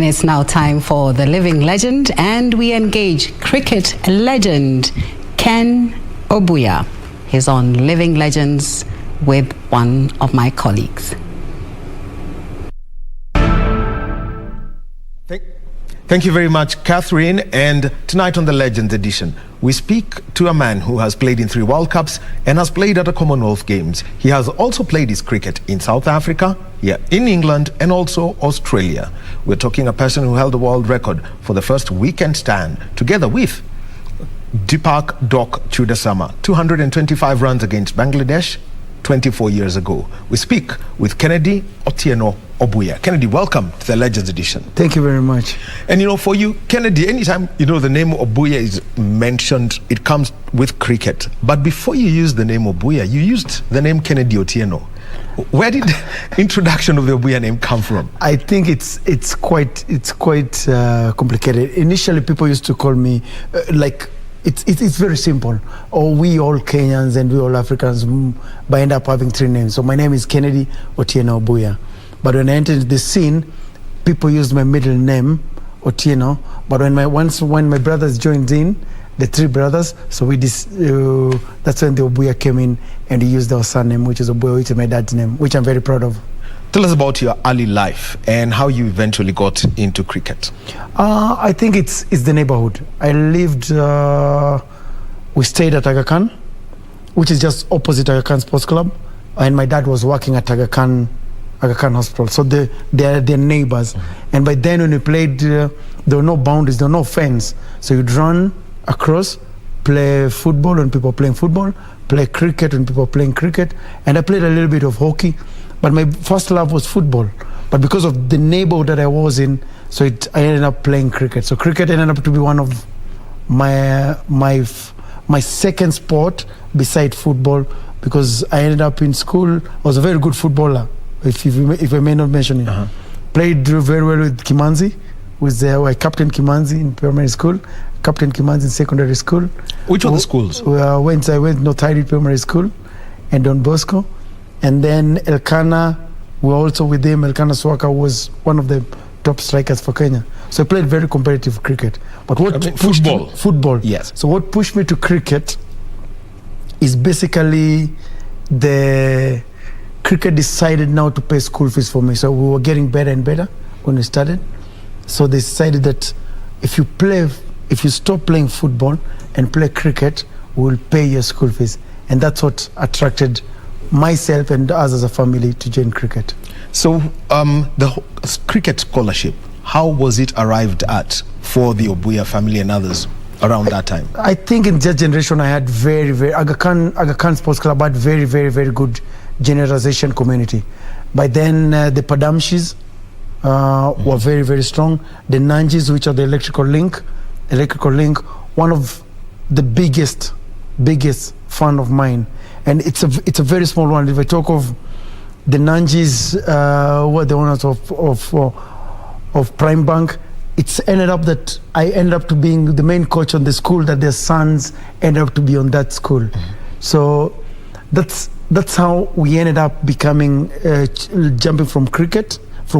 It's now time for the living legend, and we engage cricket legend Ken Obuya. He's on Living Legends with one of my colleagues. Thank you very much, Catherine. And tonight on the Legends edition, we speak to a man who has played in 3 World Cups and has played at the Commonwealth Games. He has also played his cricket in South Africa, in England, and also Australia. We're talking a person who held the world record for the first weekend stand, together with Deepak Doc Chudasama, 225 runs against Bangladesh 24 years ago. We speak with Kennedy Obuya. Kennedy, welcome to the Legends edition. Thank you very much. And for you, Kennedy, anytime the name Obuya is mentioned, it comes with cricket. But before you used the name Obuya, you used the name Kennedy Otieno. Where did the introduction of the Obuya name come from? I think it's quite complicated. Initially, people used to call me it's very simple. We all Kenyans and we all Africans end up having 3 names. So my name is Kennedy Otieno Obuya. But when I entered the scene, people used my middle name, Otieno. But when my brothers joined in, the 3 brothers, so that's when the Obuya came in and he used our surname, which is Obuya, which is my dad's name, which I'm very proud of. Tell us about your early life and how you eventually got into cricket. I think it's the neighborhood. I lived, we stayed at Aga Khan, which is just opposite Aga Khan Sports Club. And my dad was working at Aga Khan Hospital. So they're neighbors. Mm-hmm. And by then when we played, there were no boundaries, there were no fence. So you'd run across, play football when people were playing football, play cricket when people were playing cricket. And I played a little bit of hockey. But my first love was football. But because of the neighborhood that I was in, I ended up playing cricket. So cricket ended up to be one of my second sport beside football, because I ended up in school. I was a very good footballer, if I may not mention it. Uh-huh. Played very well with Kimanzi. I captained Kimanzi in primary school, captained Kimanzi in secondary school. Which of the schools? I went North Hyde Primary School and Don Bosco. And then Elkanah, we were also with him. Elkanah Swaka was one of the top strikers for Kenya. So I played very competitive cricket. But football. Yes. So what pushed me to cricket is basically the cricket decided now to pay school fees for me. So we were getting better and better when we started. So they decided that if you stop playing football and play cricket, we will pay your school fees. And that's what attracted myself and us as a family to join cricket. So the cricket scholarship, how was it arrived at for the Obuya family and others around that time? I think in that generation I had very Aga Khan Sports Club had very good generalization community. By then the Padamshis were very strong. The Nanjis, which are the electrical link, one of the biggest fan of mine. And it's a very small one. If I talk of the Nanjis, who are the owners of Prime Bank, it's ended up that I ended up to being the main coach on the school, that their sons ended up to be on that school. Mm-hmm. So that's how we ended up becoming jumping from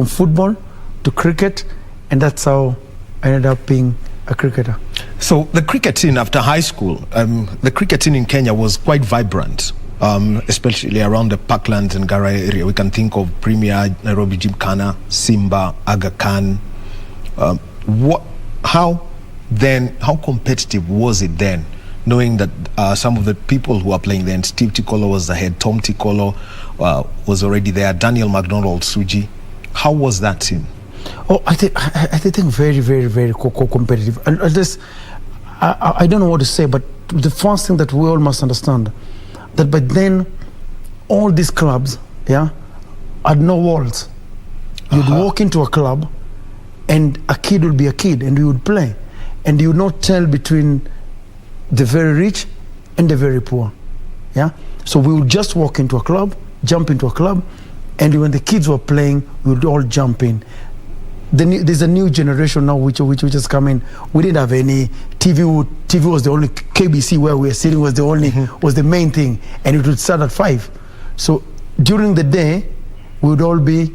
football to cricket, and that's how I ended up being a cricketer. So the cricket scene after high school, the cricket scene in Kenya was quite vibrant, especially around the Parklands and Gara area. We can think of Premier, Nairobi Gymkhana, Simba, Aga Khan. How competitive was it then, knowing that some of the people who are playing then, Steve Tikolo was the head, Tom Tikolo was already there, Daniel McDonald Suji. How was that scene? Oh, I think very competitive. And I don't know what to say, but the first thing that we all must understand, that by then all these clubs had no walls. You'd walk into a club and a kid would be a kid and we would play, and you would not tell between the very rich and the very poor. So we would just walk into a club, jump into a club, and when the kids were playing, we would all jump in. There's a new generation now which has come in. We didn't have any TV. TV was the only, KBC where we were sitting was the only, was the main thing, and it would start at 5. So during the day, we would all be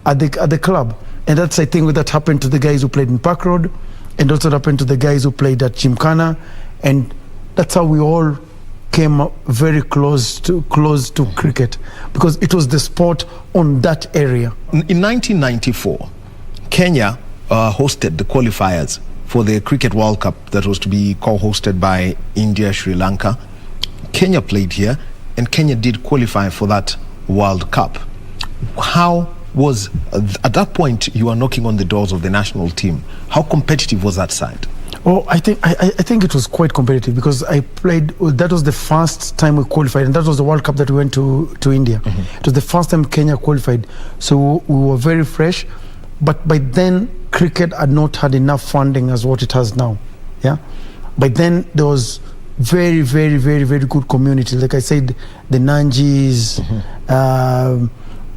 at the club. And that's, I think, that happened to the guys who played in Park Road, and also happened to the guys who played at Gymkhana. And that's how we all came up very close to cricket, because it was the sport on that area. In 1994, Kenya hosted the qualifiers for the Cricket World Cup that was to be co-hosted by India, Sri Lanka. Kenya played here, and Kenya did qualify for that World Cup. How was, at that point, you were knocking on the doors of the national team. How competitive was that side? Oh, I think it was quite competitive, because I played. That was the first time we qualified, and that was the World Cup that we went to India. Mm-hmm. It was the first time Kenya qualified, so we were very fresh. But by then, cricket had not had enough funding as what it has now. Yeah, by then there was very good community. Like I said, the Nanjis, mm-hmm.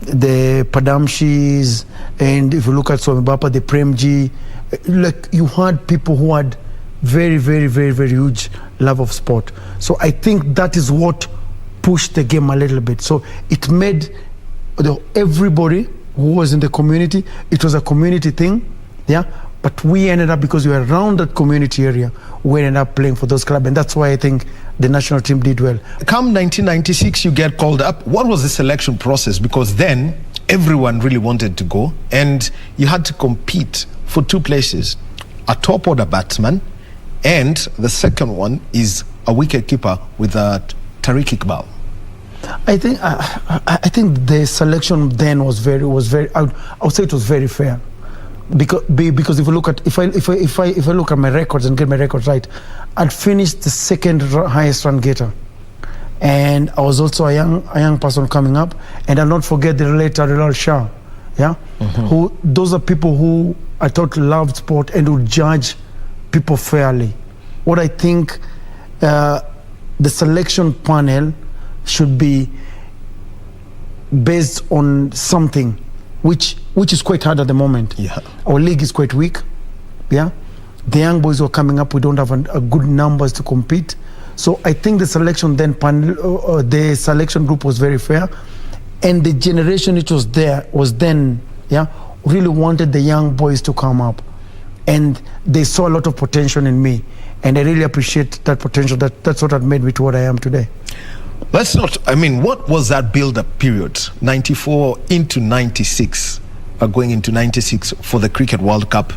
The Padamshis, and if you look at Swami Bapa, the Premji, like you had people who had very huge love of sport. So I think that is what pushed the game a little bit. So it made everybody who was in the community, it was a community thing, yeah. But we ended up, because we were around that community area, we ended up playing for those clubs, and that's why I think the national team did well. Come 1996, you get called up. What was the selection process? Because then everyone really wanted to go, and you had to compete for two places: a top order batsman, and the second one is a wicketkeeper with a Tariq Iqbal. I think the selection then was very. I would say it was very fair, because if you look at if I look at my records and get my records right, I'd finished the second highest run getter, and I was also a young person coming up, and I'll not forget the late Adilal Shah, yeah, mm-hmm. Those are people who I thought loved sport and would judge people fairly. What I think the selection panel should be based on something which is quite hard at the moment. Yeah. Our league is quite weak. Yeah, the young boys who are coming up, we don't have a good numbers to compete. So I think the selection panel, the selection group was very fair, and the generation which was there was then, yeah, really wanted the young boys to come up, and they saw a lot of potential in me, and I really appreciate that potential. That's what had made me to what I am today. Let's not, what was that build-up period, 94 into 96, going into 96 for the Cricket World Cup,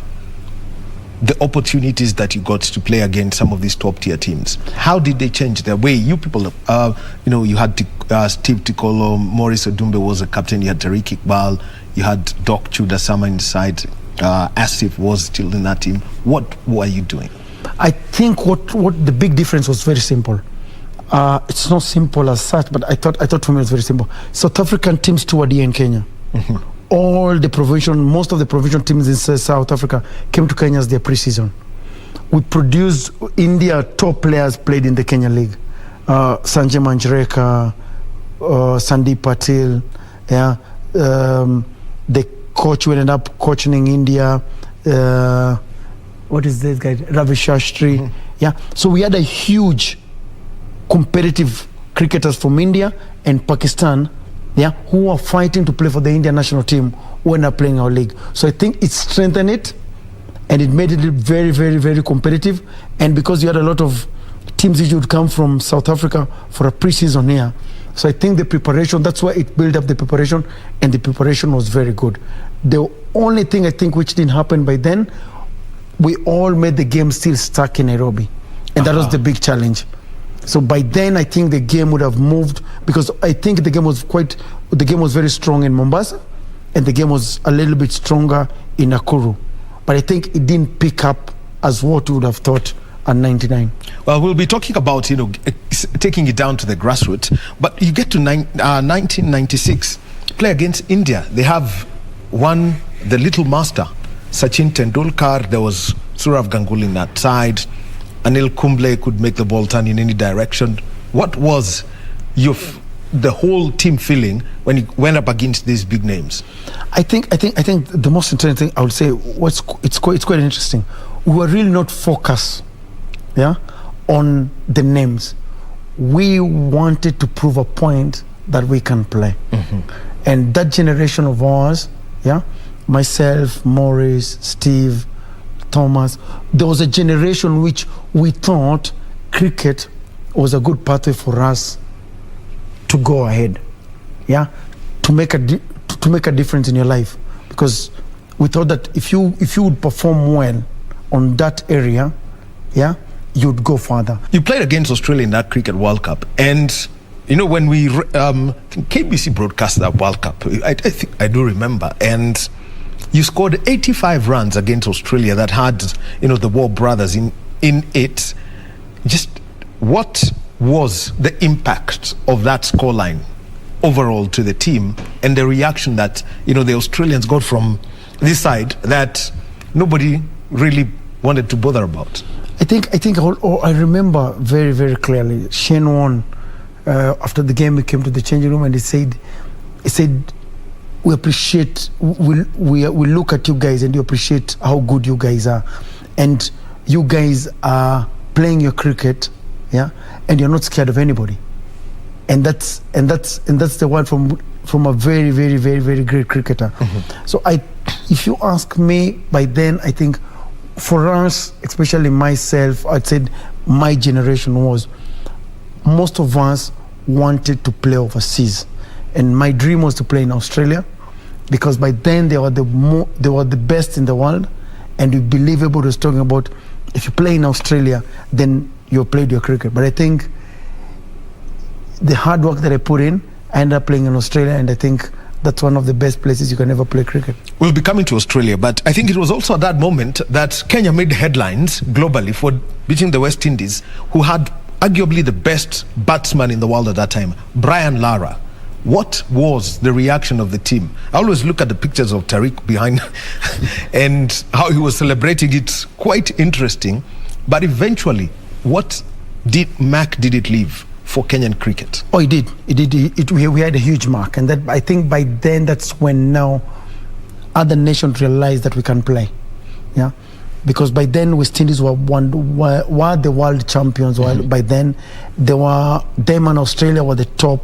the opportunities that you got to play against some of these top-tier teams? How did they change their way? You people, you had Steve Tikolo, Maurice Odumbe was a captain, you had Tariq Iqbal, you had Doc Chudasama inside, Asif was still in that team. What were you doing? I think what the big difference was very simple. It's not simple as such, but I thought for me it was very simple. South African teams toured here in Kenya. Mm-hmm. Most of the provincial teams in South Africa came to Kenya as their pre-season. We produced India top players played in the Kenya League. Sanjay Manjreka, Sandeep Patil, yeah. The coach who ended up coaching in India, what is this guy? Ravi Shastri. Mm-hmm. Yeah. So we had a huge competitive cricketers from India and Pakistan, yeah, who are fighting to play for the Indian national team when are playing our league. So I think it strengthened it, and it made it very competitive. And because you had a lot of teams that would come from South Africa for a pre-season here, so I think the preparation, that's why it built up the preparation, and the preparation was very good. The only thing I think which didn't happen by then, we all made the game still stuck in Nairobi, and that was the big challenge. So by then, I think the game would have moved, because I think the game was very strong in Mombasa, and the game was a little bit stronger in Nakuru. But I think it didn't pick up as what we would have thought at 99. Well, we'll be talking about, taking it down to the grassroots. But you get to 1996, play against India. They have the little master, Sachin Tendulkar. There was Sourav Ganguly in that side. Anil Kumble could make the ball turn in any direction. What was the whole team feeling when you went up against these big names? I think the most interesting thing I would say it's quite interesting. We were really not focused, yeah, on the names. We wanted to prove a point that we can play, mm-hmm. and that generation of ours, yeah, myself, Maurice, Steve, Thomas, there was a generation which we thought cricket was a good pathway for us to go ahead, yeah, to make a difference in your life, because we thought that if you would perform well on that area, yeah, you'd go further. You played against Australia in that Cricket World Cup, and you know when we KBC broadcast that World Cup, I think I do remember, and you scored 85 runs against Australia that had, you know, the War brothers in it. Just what was the impact of that scoreline overall to the team, and the reaction that, you know, the Australians got from this side that nobody really wanted to bother about? I think I remember very, very clearly. Shane won after the game. We came to the changing room and he said, we appreciate, we look at you guys and you appreciate how good you guys are, and you guys are playing your cricket, yeah, and you're not scared of anybody, and that's the word from a very, very, very, very great cricketer. Mm-hmm. So if you ask me, by then I think for us, especially myself, I'd said my generation was, most of us wanted to play overseas. And my dream was to play in Australia, because by then they were the best in the world, and we believe everybody was talking about, if you play in Australia, then you played your cricket. But I think the hard work that I put in, I ended up playing in Australia, and I think that's one of the best places you can ever play cricket. We'll be coming to Australia, but I think it was also at that moment that Kenya made headlines globally for beating the West Indies, who had arguably the best batsman in the world at that time, Brian Lara. What was the reaction of the team? I always look at the pictures of Tariq behind and how he was celebrating. It's quite interesting. But eventually, what did it leave for Kenyan cricket? Oh, it did. We had a huge mark. And that, I think by then, that's when now other nations realized that we can play. Yeah. Because by then West Indies were the world champions. Mm-hmm. By then, them and Australia were the top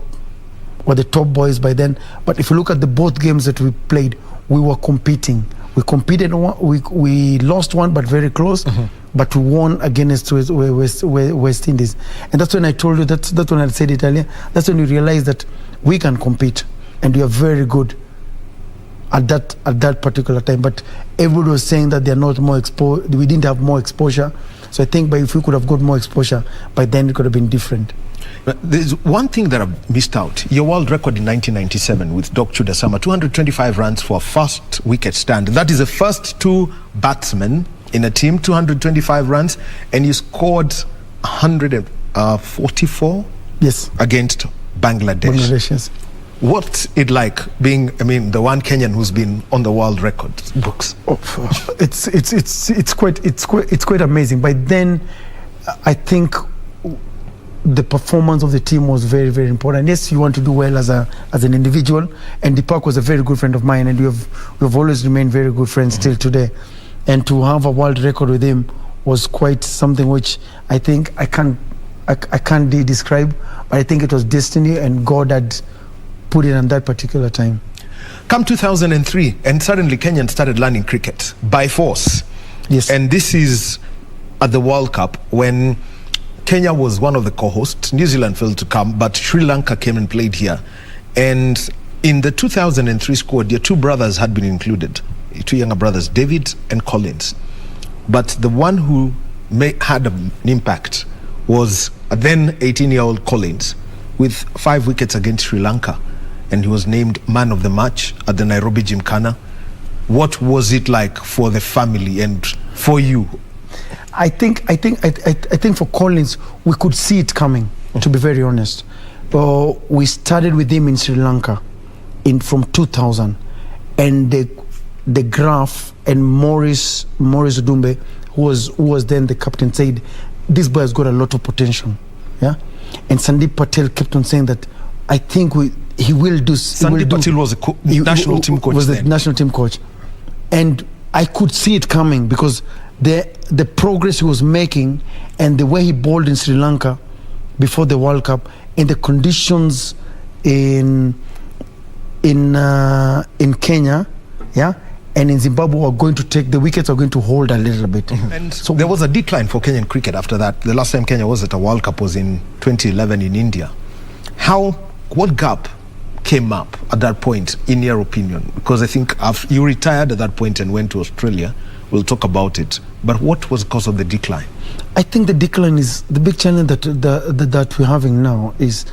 boys by then. But if you look at the both games that we played, we were competing. We competed. We lost one, but very close. Mm-hmm. But we won against West Indies, and that's when I told you. That's when I said it earlier. That's when we realized that we can compete, and we are very good at that particular time. But everybody was saying that they are not more exposed. We didn't have more exposure. So I think if we could have got more exposure, by then it could have been different. But there's one thing that I've missed out. Your world record in 1997 with Doc Chudasama, 225 runs for a first wicket stand. That is the first two batsmen in a team, 225 runs, and you scored 144 against Bangladesh. Yes. What's it like being, the one Kenyan who's been on the world record books? It's quite amazing. By then, I think the performance of the team was very, very important. Yes, you want to do well as an individual, and Deepak was a very good friend of mine, and we have always remained very good friends till today. And to have a world record with him was quite something which I think I can't describe, but I think it was destiny, and God had put it on that particular time. Come 2003, and suddenly Kenyans started learning cricket by force. Yes. And this is at the World Cup when Kenya was one of the co-hosts. New Zealand failed to come, but Sri Lanka came and played here. And in the 2003 squad, your two brothers had been included, your two younger brothers, David and Collins. But the one who had an impact was a then 18-year-old Collins with 5 wickets against Sri Lanka. And he was named man of the match at the Nairobi Gymkhana. What was it like for the family and for you? I think for Collins, we could see it coming, to be very honest. We started with him in Sri Lanka from 2000, and the graph, and Maurice Odumbe, who was then the captain, said this boy has got a lot of potential. Yeah, and Sandeep Patel kept on saying that I think he will do. Sandeep Patel was the national team coach. Was the national team coach, and I could see it coming because the progress he was making and the way he bowled in Sri Lanka before the World Cup, and the conditions in Kenya, yeah, And in Zimbabwe, we're going to take the wickets, are going to hold a little bit. And so there was a decline for Kenyan cricket after that. The last time Kenya was at a World Cup was in 2011 in India. What gap came up at that point, in your opinion? Because I think you retired at that point and went to Australia. We'll talk about it. But what was the cause of the decline? I think the decline is the big challenge that we're having now is,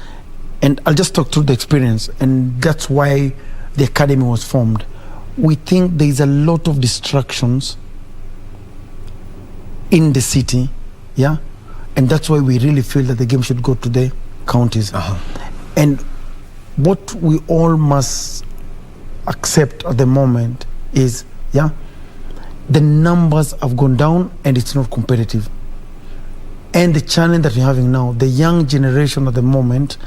and I'll just talk through the experience, and that's why the academy was formed. We think there's a lot of distractions in the city, yeah, and that's why we really feel that the game should go to the counties. And what we all must accept at the moment is, yeah, the numbers have gone down and it's not competitive. And the challenge that we're having now, the young generation at the moment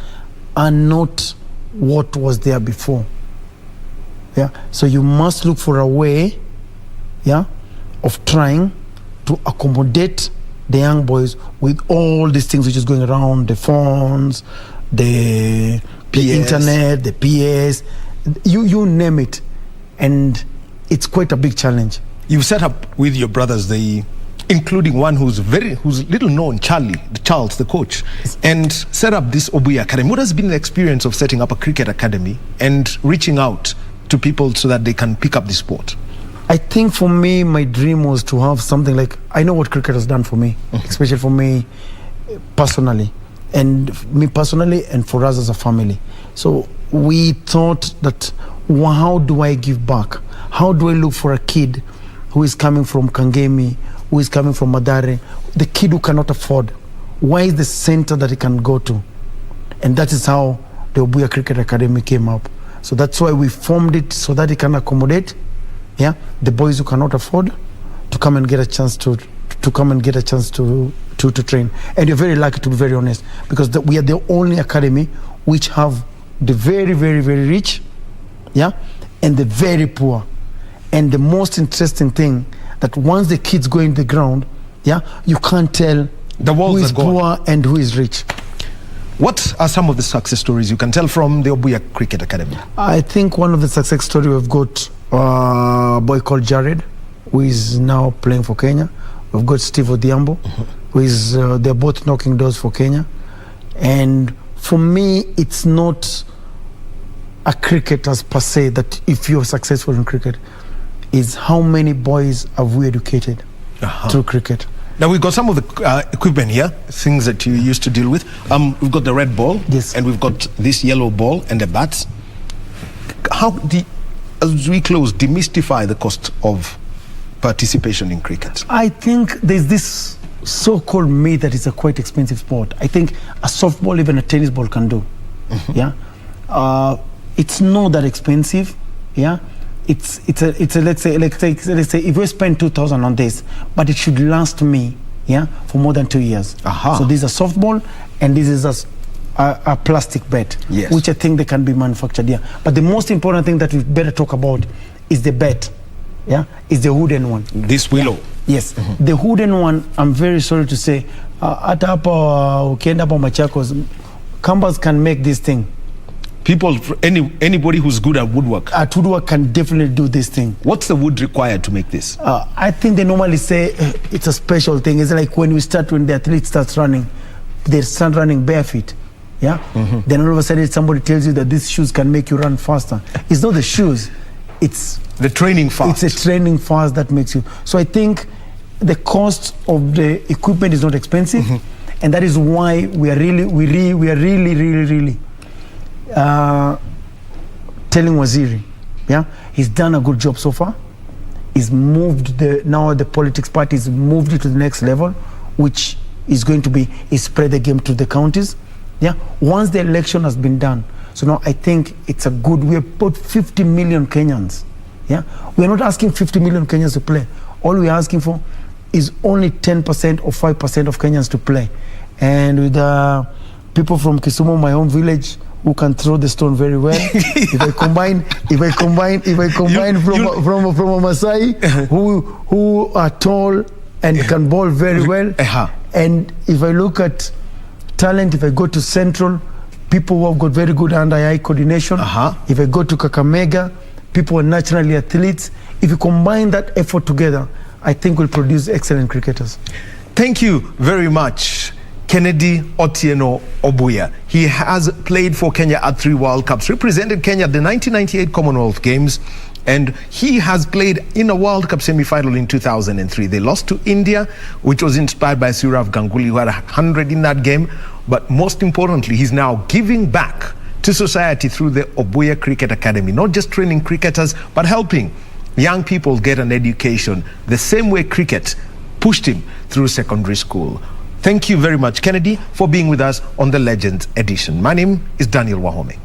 are not what was there before. Yeah, so you must look for a way, yeah, of trying to accommodate the young boys with all these things which is going around, the phones, the internet, the PS, you name it, and it's quite a big challenge. You've set up with your brothers, including one who's little known, Charles, the coach, and set up this Obuya Academy. What has been the experience of setting up a cricket academy and reaching out to people so that they can pick up the sport? I think for me, my dream was to have something like, I know what cricket has done for me, especially for me personally, and for us as a family. So we thought that, how do I give back? How do I look for a kid who is coming from Kangemi, who is coming from Madare, the kid who cannot afford? Why is the center that he can go to? And that is how the Obuya Cricket Academy came up. So that's why we formed it, so that it can accommodate, yeah, the boys who cannot afford to come and get a chance to train. And you're very lucky, to be very honest, because we are the only academy which have the very, very, very rich, yeah, and the very poor. And the most interesting thing, that once the kids go in the ground, yeah, you can't tell who is poor and who is rich. What are some of the success stories you can tell from the Obuya Cricket Academy? I think one of the success stories, we've got a boy called Jared, who is now playing for Kenya. We've got Steve Odhiambo, who is, they're both knocking doors for Kenya. And for me, it's not a cricketers per se, that if you're successful in cricket, is how many boys have we educated through cricket. Now we've got some of the equipment here, things that you used to deal with. We've got the red ball, yes, and we've got this yellow ball and the bats. As we close, demystify the cost of participation in cricket. I think there's this so-called myth that it's a quite expensive sport. I think a softball, even a tennis ball can do. Yeah, it's not that expensive. Yeah. It's a let's say if we spend 2,000 on this, but it should last me, yeah, for more than 2 years. So this is a softball, and this is a plastic bat, yes, which I think they can be manufactured here. But the most important thing that we better talk about is the bat, yeah, is the wooden one. This willow. Yeah. Yes, the wooden one. I'm very sorry to say, at ukienda hapo Machakos, Kambas can make this thing. People, anybody who's good at woodwork. Woodwork can definitely do this thing. What's the wood required to make this? I think they normally say it's a special thing. It's like when the athlete starts running, they start running barefoot. Yeah. Then all of a sudden somebody tells you that these shoes can make you run faster. It's not the shoes, it's the training fast. It's a training fast that makes you. So I think the cost of the equipment is not expensive, and that is why we are really telling Waziri, yeah, he's done a good job so far. He's moved now the politics party has moved it to the next level, which is going to be spread the game to the counties. Yeah, once the election has been done. So now I think it's a good. We have about 50 million Kenyans. Yeah, we are not asking 50 million Kenyans to play. All we are asking for is only 10% or 5% of Kenyans to play, and with people from Kisumu, my home village, who can throw the stone very well. if I combine from a Masai who are tall and can bowl very well, and if I look at talent, if I go to Central, people who have got very good hand-eye coordination. If I go to Kakamega, people are naturally athletes. If you combine that effort together, I think we'll produce excellent cricketers. Thank you very much, Kennedy Obuya. He has played for Kenya at 3 World Cups, represented Kenya at the 1998 Commonwealth Games, and he has played in a World Cup semi-final in 2003. They lost to India, which was inspired by Sourav Ganguly, who had 100 in that game. But most importantly, he's now giving back to society through the Obuya Cricket Academy, not just training cricketers, but helping young people get an education the same way cricket pushed him through secondary school. Thank you very much, Kennedy, for being with us on the Legends edition. My name is Daniel Wahome.